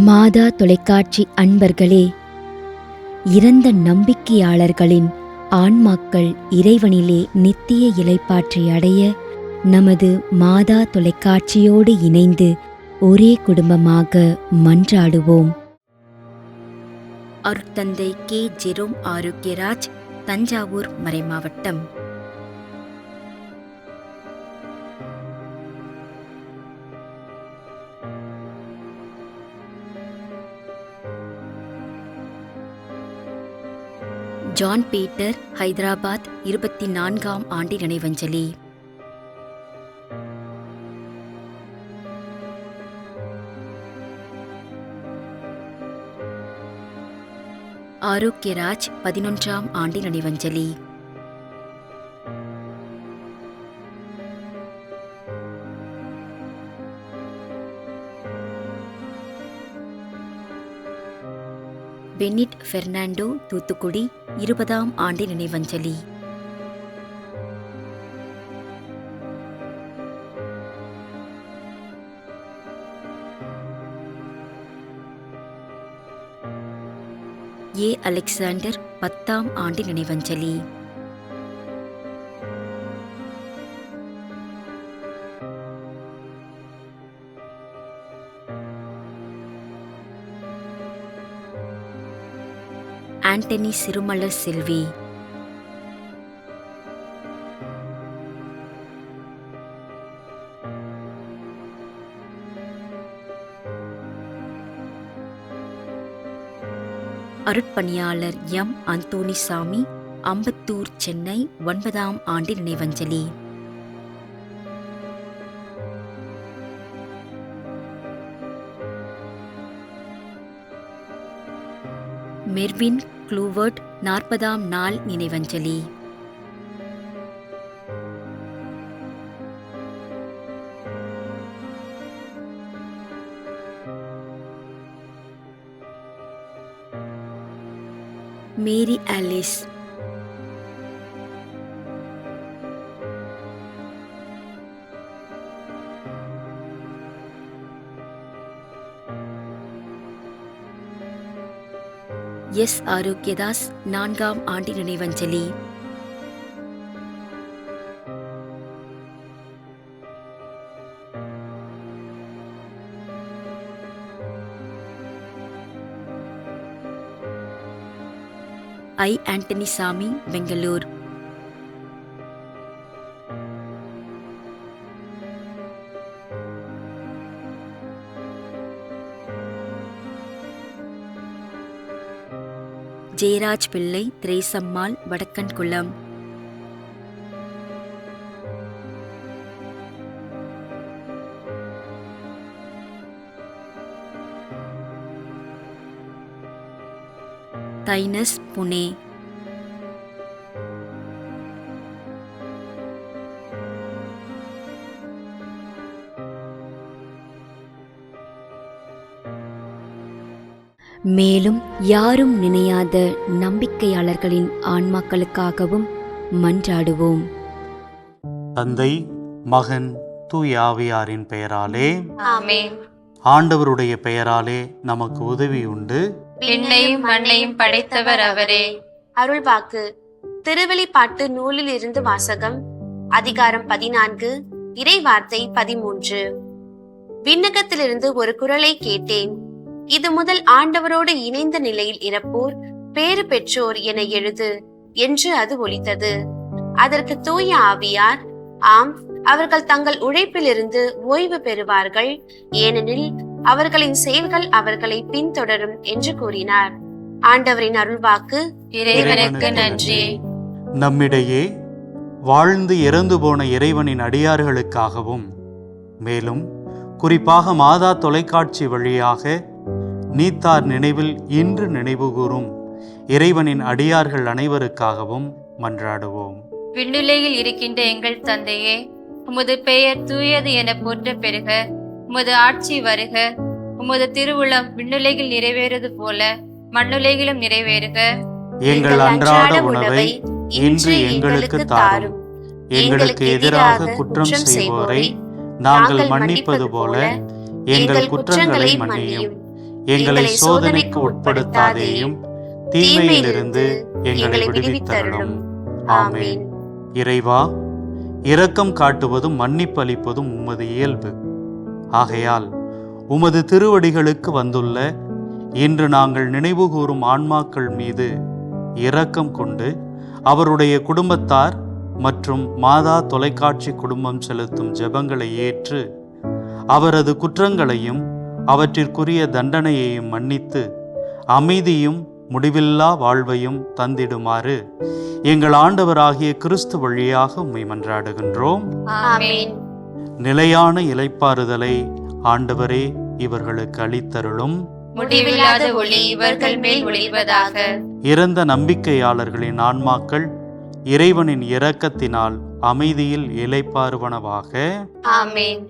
மாதா தொலைக்காட்சி அன்பர்களே, இறந்த நம்பிக்கையாளர்களின் ஆன்மாக்கள் இறைவனிலே நித்திய இளைப்பாற்றி அடைய நமது மாதா தொலைக்காட்சியோடு இணைந்து ஒரே குடும்பமாக மன்றாடுவோம். அருட்தந்தை கே. ஜெரோம் ஆரோக்கியராஜ், தஞ்சாவூர் மறைமாவட்டம். ஜான் பீட்டர், ஹைதராபாத், 24ஆம் ஆண்டு நினைவஞ்சலி. ஆரோக்கியராஜ், 11ஆம் ஆண்டு நினைவஞ்சலி. பெனிட் பெர்னாண்டோ, தூத்துக்குடி, 20ஆம் ஆண்டு நினைவஞ்சலி. ஏ. அலெக்சாண்டர், 10ஆம் ஆண்டு நினைவஞ்சலி. ஆண்டனி சிறுமலர் செல்வி. அருட்பணியாளர் எம். அந்தோணிசாமி, அம்பத்தூர், சென்னை, 9ஆம் ஆண்டு நினைவஞ்சலி. மெர்வின் க்ளூவர்ட், 40ஆம் நாள் நினைவஞ்சலி. மேரி ஆலிஸ். எஸ். ஆரோக்கியதாஸ், 4ஆம் ஆண்டு நினைவஞ்சலி. ஐ. ஆண்டனிசாமி, பெங்களூர். ஜெயராஜ் பிள்ளை, திரேசம்மாள், வடக்கன்குளம். தைனஸ், புனே. மேலும் யாரும் நினையாத நம்பிக்கையாளர்களின் ஆன்மாக்களுக்காகவும் மன்றாடுவோம். தந்தை, மகன், தூய ஆவியாரின் பெயராலே ஆமென். ஆண்டவருடைய பெயராலே நமக்கு உதவி உண்டு. விண்ணையும் மண்ணையும் படைத்தவர் அவரே. அருள்வாக்கு. திருவெளிப்பாட்டு நூலில் இருந்து வாசகம். அதிகாரம் 14, இறை வார்த்தை 13. விண்ணகத்திலிருந்து ஒரு குரலை கேட்டேன். இது முதல் ஆண்டவரோடு இணைந்த நிலையில் இறப்போர் பேறு பெற்றோர் என எழுது என்று அது ஒலித்தது. அதற்கு தூய ஆவியார், ஆம், அவர்கள் தங்கள் உழைப்பிலிருந்து ஓய்வு பெறுவார்கள், ஏனெனில் அவர்களின் செயல்கள் அவர்களை பின்தொடரும் என்று கூறினார். ஆண்டவரின் அருள்வாக்கு. இறைவனுக்கு நன்றி. நம்மிடையே வாழ்ந்து இறந்து போன இறைவனின் அடியார்களுக்காகவும், மேலும் குறிப்பாக மாதா தொலைக்காட்சி வழியாக நீத்தார் நினைவில் இன்று நினைவுகூரும் இறைவனின் அடியார்கள் அனைவருக்காகவும் மன்றாடுவோம். விண்ணுலகில் இருக்கின்ற எங்கள் தந்தையே, உமது பெயர் தூயது என போற்ற பெறுக. உமது ஆட்சி வருக. உமது திருவுளம் விண்ணுலகில் நிறைவேறுவது போல மண்ணுலகிலும் நிறைவேறுக. எங்கள் அன்றாட உணவை இன்று எங்களுக்கு தாரும். எங்களுக்கு எதிராக குற்றம் செய்வோரை நாங்கள் மன்னிப்பது போல எங்கள் குற்றங்களை மன்னியும். எங்களை சோதனைக்கு உட்படுத்தாதேயும் தீமையிலிருந்து எங்களை விடுவித்தருளும். ஆமென். இறைவா, இரக்கம் காட்டுவதும் மன்னிப்பு அளிப்பதும் உமது இயல்பு. ஆகையால் உமது திருவடிகளுக்கு வந்துள்ள இன்று நாங்கள் நினைவுகூரும் ஆன்மாக்கள் மீது இரக்கம் கொண்டு அவருடைய குடும்பத்தார் மற்றும் மாதா தொலைக்காட்சி குடும்பம் செலுத்தும் ஜெபங்களை ஏற்று அவரது குற்றங்களையும் அவற்றிற்குரிய தண்டனையையும் மன்னித்து அமைதியும் முடிவில்லா வாழ்வையும் தந்திடுமாறு எங்கள் ஆண்டவராகிய கிறிஸ்து வழியாக உம்மை மன்றாடுகின்றோம். ஆமென். நிலையான இளைப்பாறுதலை ஆண்டவரே இவர்களுக்கு அளித்தருளும். முடிவில்லாத ஒளி இவர்கள் மேல் ஒளிவதாக. இறந்த நம்பிக்கையாளர்களின் ஆன்மாக்கள் இறைவனின் இரக்கத்தினால் அமைதியில் இளைப்பாறுவனவாக. ஆமென்.